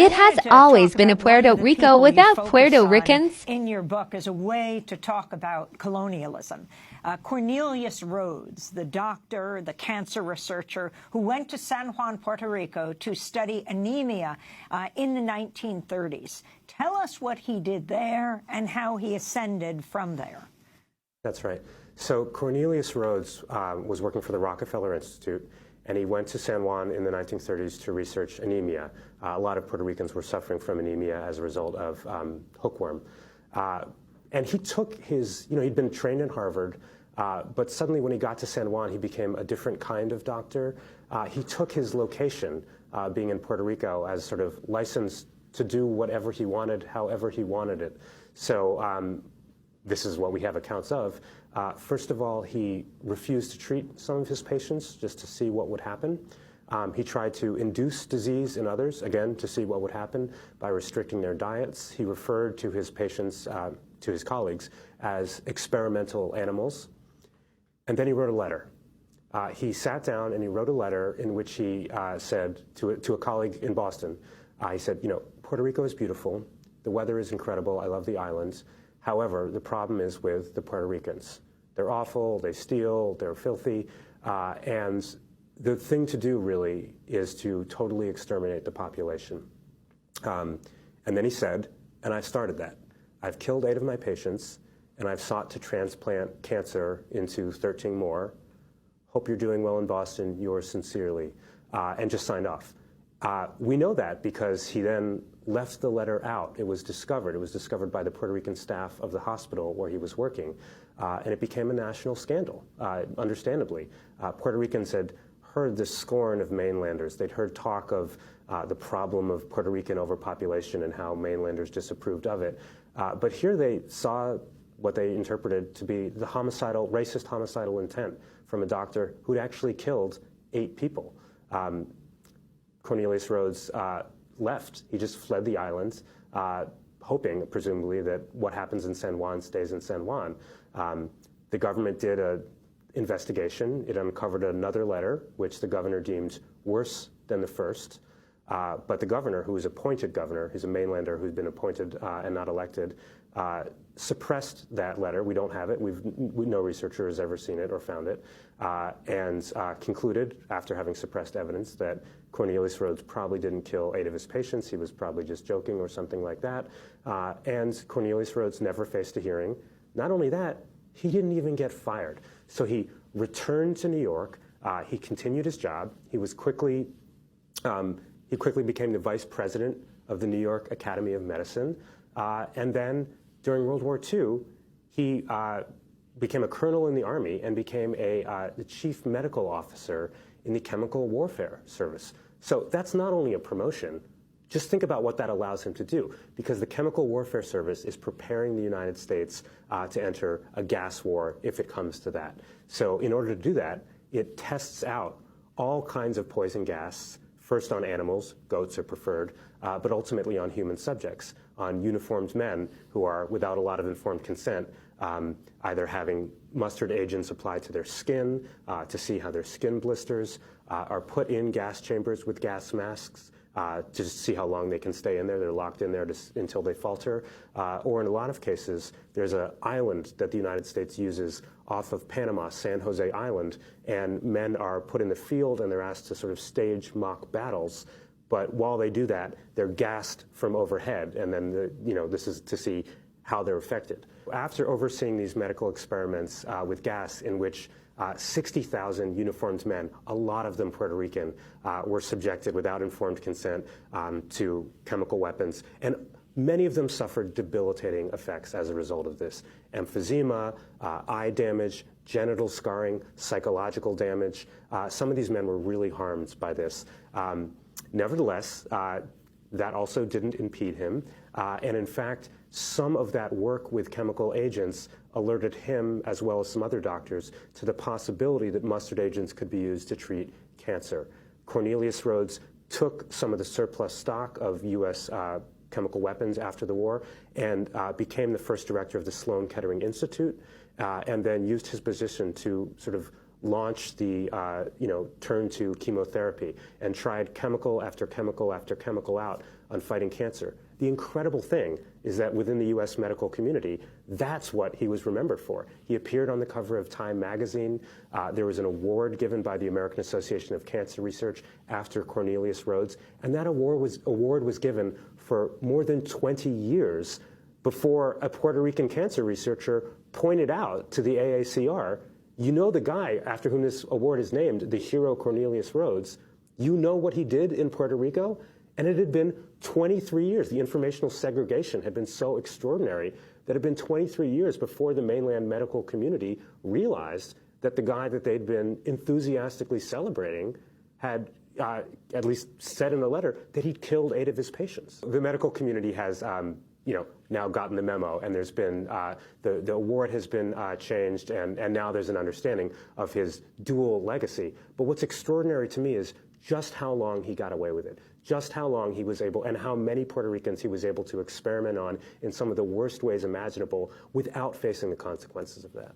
It has always been a Puerto Rico without Puerto Ricans. In your book as a way to talk about colonialism. Cornelius Rhodes, the doctor, the cancer researcher who went to San Juan, Puerto Rico to study anemia in the 1930s. Tell us what he did there and how he ascended from there. That's right. So Cornelius Rhodes was working for the Rockefeller Institute, and he went to San Juan in the 1930s to research anemia. A lot of Puerto Ricans were suffering from anemia as a result of hookworm. And he took his, he'd been trained in Harvard, but suddenly when he got to San Juan, he became a different kind of doctor. He took his location, being in Puerto Rico, as sort of licensed to do whatever he wanted, however he wanted it. So this is what we have accounts of. First of all, he refused to treat some of his patients just to see what would happen. He tried to induce disease in others, again, to see what would happen by restricting their diets. He referred to his patients, to his colleagues, as experimental animals. And then he wrote a letter. He sat down and he wrote a letter in which he said to a colleague in Boston, he said, Puerto Rico is beautiful. The weather is incredible. I love the islands. However, the problem is with the Puerto Ricans. They're awful, they steal, they're filthy, and the thing to do really is to totally exterminate the population. And then he said, and I started that. I've killed 8 of my patients, and I've sought to transplant cancer into 13 more. Hope you're doing well in Boston, yours sincerely, and just signed off. We know that because he then left the letter out. It was discovered. It was discovered by the Puerto Rican staff of the hospital where he was working, and it became a national scandal, understandably. Puerto Ricans had heard the scorn of mainlanders. They'd heard talk of the problem of Puerto Rican overpopulation and how mainlanders disapproved of it. But here they saw what they interpreted to be the racist homicidal intent from a doctor who'd actually killed 8 people. Cornelius Rhodes left. He just fled the island, hoping, presumably, that what happens in San Juan stays in San Juan. The government did an investigation. It uncovered another letter, which the governor deemed worse than the first. But the governor, who was appointed governor, he's a mainlander who's been appointed and not elected, suppressed that letter. We don't have it. No researcher has ever seen it or found it, and concluded, after having suppressed evidence, that Cornelius Rhodes probably didn't kill 8 of his patients. He was probably just joking or something like that. And Cornelius Rhodes never faced a hearing. Not only that, he didn't even get fired. So he returned to New York. He continued his job. He quickly became the vice president of the New York Academy of Medicine. And then during World War II, he became a colonel in the Army and became the chief medical officer in the Chemical Warfare Service. So that's not only a promotion. Just think about what that allows him to do, because the Chemical Warfare Service is preparing the United States to enter a gas war if it comes to that. So in order to do that, it tests out all kinds of poison gas, first on animals, goats are preferred, but ultimately on human subjects, on uniformed men who are, without a lot of informed consent, either having mustard agents applied to their skin to see how their skin blisters, are put in gas chambers with gas masks to see how long they can stay in there. They're locked in there until they falter. Or in a lot of cases, there's an island that the United States uses off of Panama, San Jose Island, and men are put in the field and they're asked to sort of stage mock battles. But while they do that, they're gassed from overhead, and then this is to see how they're affected. After overseeing these medical experiments with gas in which 60,000 uniformed men, a lot of them Puerto Rican, were subjected without informed consent to chemical weapons, and many of them suffered debilitating effects as a result of this. Emphysema, eye damage, genital scarring, psychological damage. Some of these men were really harmed by this. Nevertheless, that also didn't impede him. And in fact, some of that work with chemical agents alerted him, as well as some other doctors, to the possibility that mustard agents could be used to treat cancer. Cornelius Rhodes took some of the surplus stock of U.S. chemical weapons after the war and became the first director of the Sloan Kettering Institute, and then used his position to sort of launched the turn to chemotherapy and tried chemical after chemical after chemical out on fighting cancer. The incredible thing is that within the U.S. medical community, that's what he was remembered for. He appeared on the cover of Time magazine. There was an award given by the American Association of Cancer Research after Cornelius Rhodes, and that award was given for more than 20 years before a Puerto Rican cancer researcher pointed out to the AACR, you know the guy after whom this award is named, the hero Cornelius Rhodes, you know what he did in Puerto Rico? And it had been 23 years. The informational segregation had been so extraordinary that it had been 23 years before the mainland medical community realized that the guy that they'd been enthusiastically celebrating had at least said in a letter that he'd killed 8 of his patients. The medical community has now gotten the memo, and there's been, the award has been changed, and now there's an understanding of his dual legacy. But what's extraordinary to me is just how long he got away with it, just how long he was able, and how many Puerto Ricans he was able to experiment on in some of the worst ways imaginable without facing the consequences of that.